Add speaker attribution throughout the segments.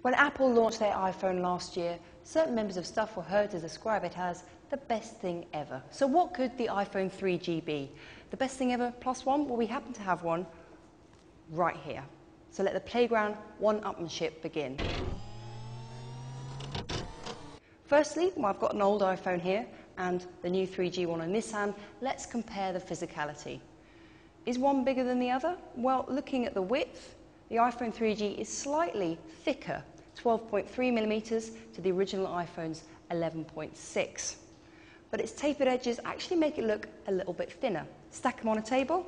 Speaker 1: When Apple launched their iPhone last year, certain members of staff were heard to describe it as the best thing ever. So what could the iPhone 3G be? The best thing ever plus one? Well, we happen to have one right here. So let the playground one-upmanship begin. Firstly, I've got an old iPhone here and the new 3G one in this hand. Let's compare the physicality. Is one bigger than the other? Well, looking at the width, the iPhone 3G is slightly thicker, 12.3 millimeters to the original iPhone's 11.6. But its tapered edges actually make it look a little bit thinner. Stack them on a table,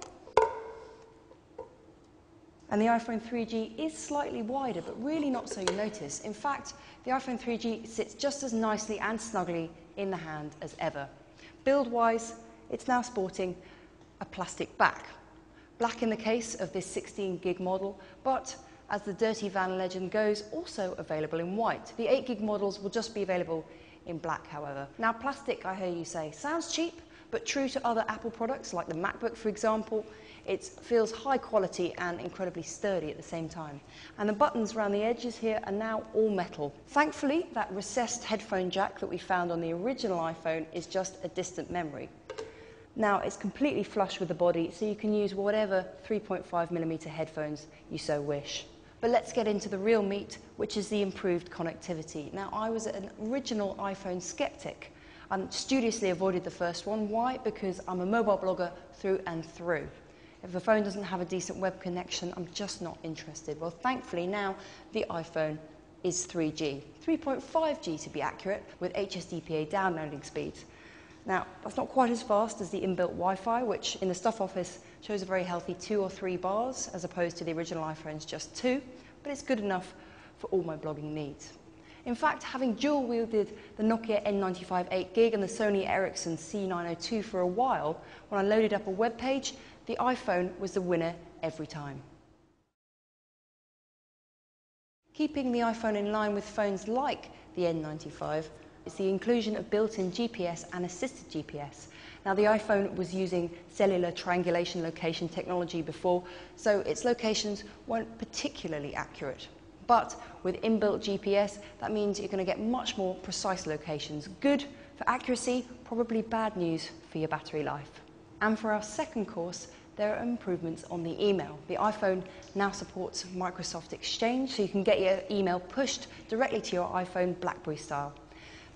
Speaker 1: and the iPhone 3G is slightly wider, but really not so you notice. In fact, the iPhone 3G sits just as nicely and snugly in the hand as ever. Build-wise, it's now sporting a plastic back. Black in the case of this 16 gig model, but as the Dirty Van legend goes, also available in white. The 8 gig models will just be available in black, however. Now, plastic, I hear you say, sounds cheap, but true to other Apple products, like the MacBook, for example, it feels high quality and incredibly sturdy at the same time. And the buttons around the edges here are now all metal. Thankfully, that recessed headphone jack that we found on the original iPhone is just a distant memory. Now, it's completely flush with the body, so you can use whatever 3.5mm headphones you so wish. But let's get into the real meat, which is the improved connectivity. Now, I was an original iPhone skeptic and studiously avoided the first one. Why? Because I'm a mobile blogger through and through. If the phone doesn't have a decent web connection, I'm just not interested. Well, thankfully now the iPhone is 3G, 3.5G to be accurate, with HSDPA downloading speeds. Now, that's not quite as fast as the inbuilt Wi-Fi, which in the Stuff Office shows a very healthy 2 or 3 bars, as opposed to the original iPhone's just 2, but it's good enough for all my blogging needs. In fact, having dual-wielded the Nokia N95 8GB and the Sony Ericsson C902 for a while, when I loaded up a web page, the iPhone was the winner every time. Keeping the iPhone in line with phones like the N95 is the inclusion of built-in GPS and assisted GPS. Now, the iPhone was using cellular triangulation location technology before, so its locations weren't particularly accurate. But with inbuilt GPS, that means you're going to get much more precise locations. Good for accuracy, probably bad news for your battery life. And for our second course, there are improvements on the email. The iPhone now supports Microsoft Exchange, so you can get your email pushed directly to your iPhone BlackBerry style.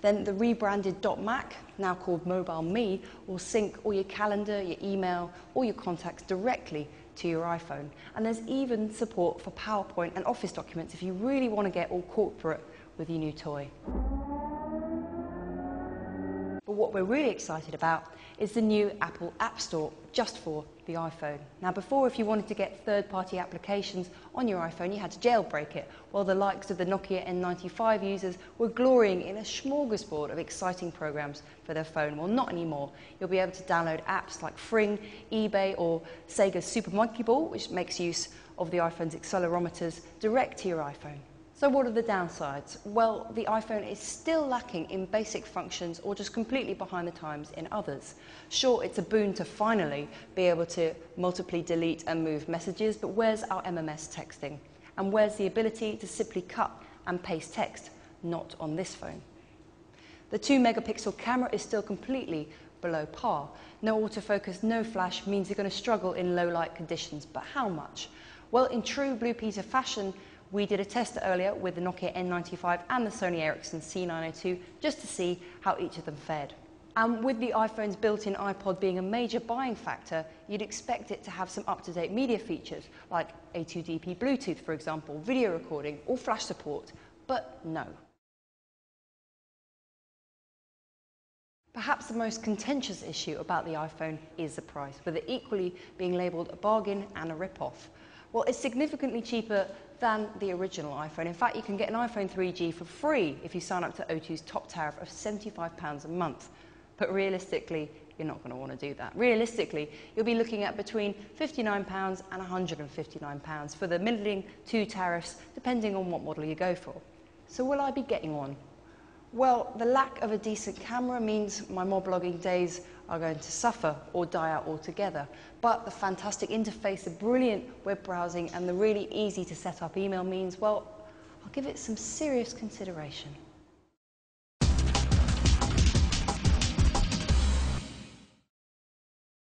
Speaker 1: Then the rebranded .Mac, now called Mobile Me, will sync all your calendar, your email, all your contacts directly to your iPhone. And there's even support for PowerPoint and Office documents if you really want to get all corporate with your new toy. But what we're really excited about is the new Apple App Store just for the iPhone. Now, before, if you wanted to get third-party applications on your iPhone, you had to jailbreak it, while the likes of the Nokia N95 users were glorying in a smorgasbord of exciting programs for their phone. Well, not anymore. You'll be able to download apps like Fring, eBay, or Sega's Super Monkey Ball, which makes use of the iPhone's accelerometers, direct to your iPhone. So what are the downsides? Well, the iPhone is still lacking in basic functions or just completely behind the times in others. Sure, it's a boon to finally be able to multiply delete and move messages, but where's our MMS texting? And where's the ability to simply cut and paste text? Not on this phone. The 2-megapixel camera is still completely below par. No autofocus, no flash means you're going to struggle in low light conditions, but how much? Well, in true Blue Peter fashion, we did a test earlier with the Nokia N95 and the Sony Ericsson C902 just to see how each of them fared. And with the iPhone's built-in iPod being a major buying factor, you'd expect it to have some up-to-date media features like A2DP Bluetooth, for example, video recording or flash support, but no. Perhaps the most contentious issue about the iPhone is the price, with it equally being labelled a bargain and a rip-off. Well, it's significantly cheaper than the original iPhone. In fact, you can get an iPhone 3G for free if you sign up to O2's top tariff of £75 a month. But realistically, you're not going to want to do that. Realistically, you'll be looking at between £59 and £159 for the middling 2 tariffs, depending on what model you go for. So will I be getting one? Well, the lack of a decent camera means my mob-blogging days are going to suffer or die out altogether. But the fantastic interface, the brilliant web browsing, and the really easy to set up email means, well, I'll give it some serious consideration.